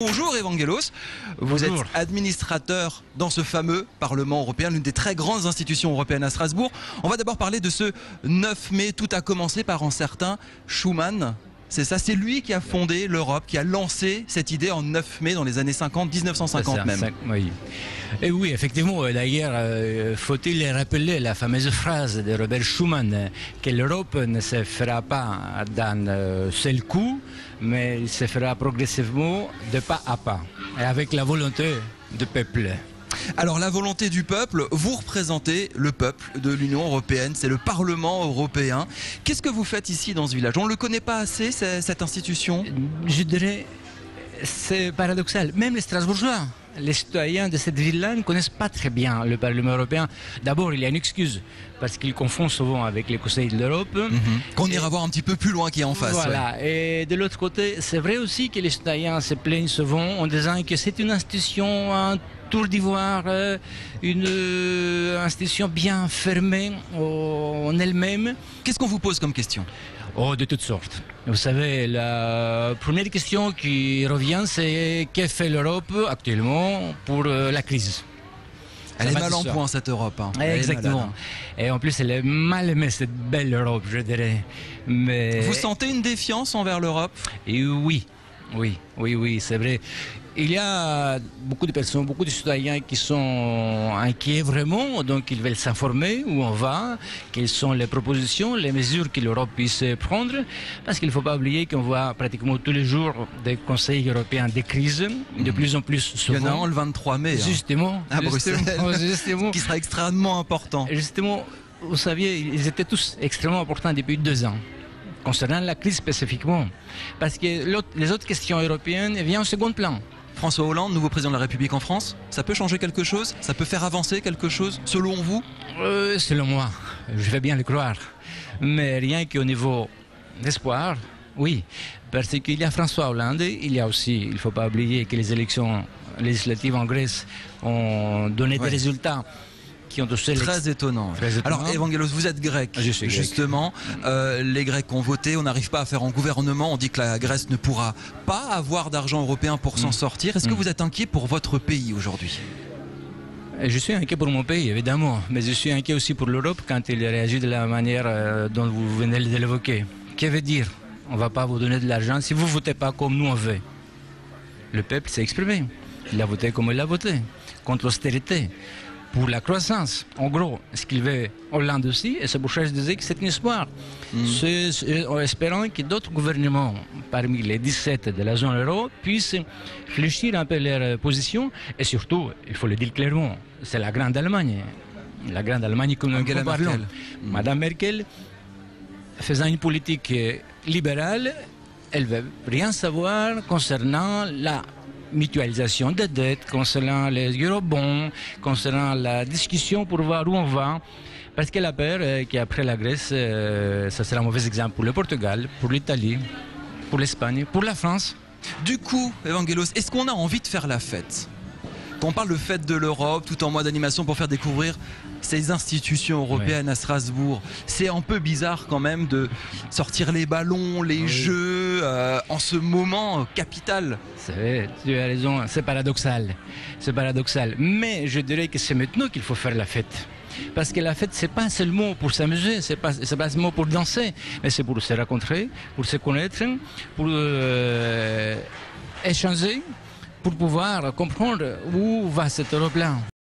Bonjour Evangelos, vous êtes administrateur dans ce fameux Parlement européen, l'une des très grandes institutions européennes à Strasbourg. On va d'abord parler de ce 9 mai, tout a commencé par un certain Schuman. C'est ça, c'est lui qui a fondé l'Europe, qui a lancé cette idée en 9 mai dans les années 50, 1950 même. Oui. Et oui, effectivement, d'ailleurs, faut-il rappeler la fameuse phrase de Robert Schuman, que l'Europe ne se fera pas d'un seul coup, mais il se fera progressivement de pas à pas, et avec la volonté du peuple. Alors la volonté du peuple, vous représentez le peuple de l'Union européenne, c'est le Parlement européen. Qu'est-ce que vous faites ici dans ce village? On ne le connaît pas assez, cette institution? Je dirais, c'est paradoxal. Même les Strasbourgeois, les citoyens de cette ville-là ne connaissent pas très bien le Parlement européen. D'abord, il y a une excuse, parce qu'ils confondent souvent avec les Conseils de l'Europe. Qu'on ira voir un petit peu plus loin qui est en face. Voilà. Ouais. Et de l'autre côté, c'est vrai aussi que les citoyens se plaignent souvent en disant que c'est une institution, un tour d'ivoire, une institution bien fermée en elle-même. Qu'est-ce qu'on vous pose comme question? Oh, de toutes sortes. Vous savez, la première question qui revient, c'est que fait l'Europe actuellement pour la crise? Elle est mal en point, cette Europe. Hein. Exactement. Et en plus, elle est mal aimée, cette belle Europe, je dirais. Mais... Vous sentez une défiance envers l'Europe? Et oui, c'est vrai. Il y a beaucoup de personnes, beaucoup de citoyens qui sont inquiets vraiment, donc ils veulent s'informer où on va, quelles sont les propositions, les mesures que l'Europe puisse prendre, parce qu'il ne faut pas oublier qu'on voit pratiquement tous les jours des conseils européens des crises, de plus en plus souvent. Il y en a un le 23 mai. Justement. À Bruxelles, justement. Qui sera extrêmement important. Justement, vous saviez, ils étaient tous extrêmement importants depuis 2 ans. Concernant la crise spécifiquement, parce que les autres questions européennes viennent au second plan. François Hollande, nouveau président de la République en France, ça peut changer quelque chose? Ça peut faire avancer quelque chose, selon vous? Selon moi, je vais bien le croire. Mais rien qu'au niveau d'espoir, oui. Parce qu'il y a François Hollande, il y a aussi, il ne faut pas oublier que les élections législatives en Grèce ont donné des résultats qui ont touché très étonnant. Alors, Evangelos, vous êtes grec, justement. Les Grecs ont voté, on n'arrive pas à faire un gouvernement, on dit que la Grèce ne pourra pas avoir d'argent européen pour s'en sortir. Est-ce que vous êtes inquiet pour votre pays aujourd'hui? Je suis inquiet pour mon pays, évidemment, mais je suis inquiet aussi pour l'Europe quand il réagit de la manière dont vous venez de l'évoquer. Que veut dire? On ne va pas vous donner de l'argent si vous ne votez pas comme nous on veut. Le peuple s'est exprimé. Il a voté comme il a voté, contre l'austérité, pour la croissance. En gros, ce qu'il veut Hollande aussi, et c'est pour ça que je disais que c'est un espoir. C'est en espérant que d'autres gouvernements, parmi les 17 de la zone euro, puissent fléchir un peu leur position, et surtout, il faut le dire clairement, c'est la Grande Allemagne. La Grande Allemagne que nous parlons. Madame Merkel, faisant une politique libérale, elle ne veut rien savoir concernant la mutualisation des dettes, concernant les eurobonds, concernant la discussion pour voir où on va. Parce qu'elle a peur qu'après la Grèce, ça sera un mauvais exemple pour le Portugal, pour l'Italie, pour l'Espagne, pour la France. Du coup, Evangelos, est-ce qu'on a envie de faire la fête? Quand on parle de fête de l'Europe, tout en mois d'animation pour faire découvrir ces institutions européennes à Strasbourg, c'est un peu bizarre quand même de sortir les ballons, les jeux en ce moment capital. Tu as raison, c'est paradoxal. C'est paradoxal. Mais je dirais que c'est maintenant qu'il faut faire la fête. Parce que la fête, c'est pas seulement pour s'amuser, c'est pas seulement pour danser, mais c'est pour se rencontrer, pour se connaître, pour échanger, pour pouvoir comprendre où va cette Europe-là.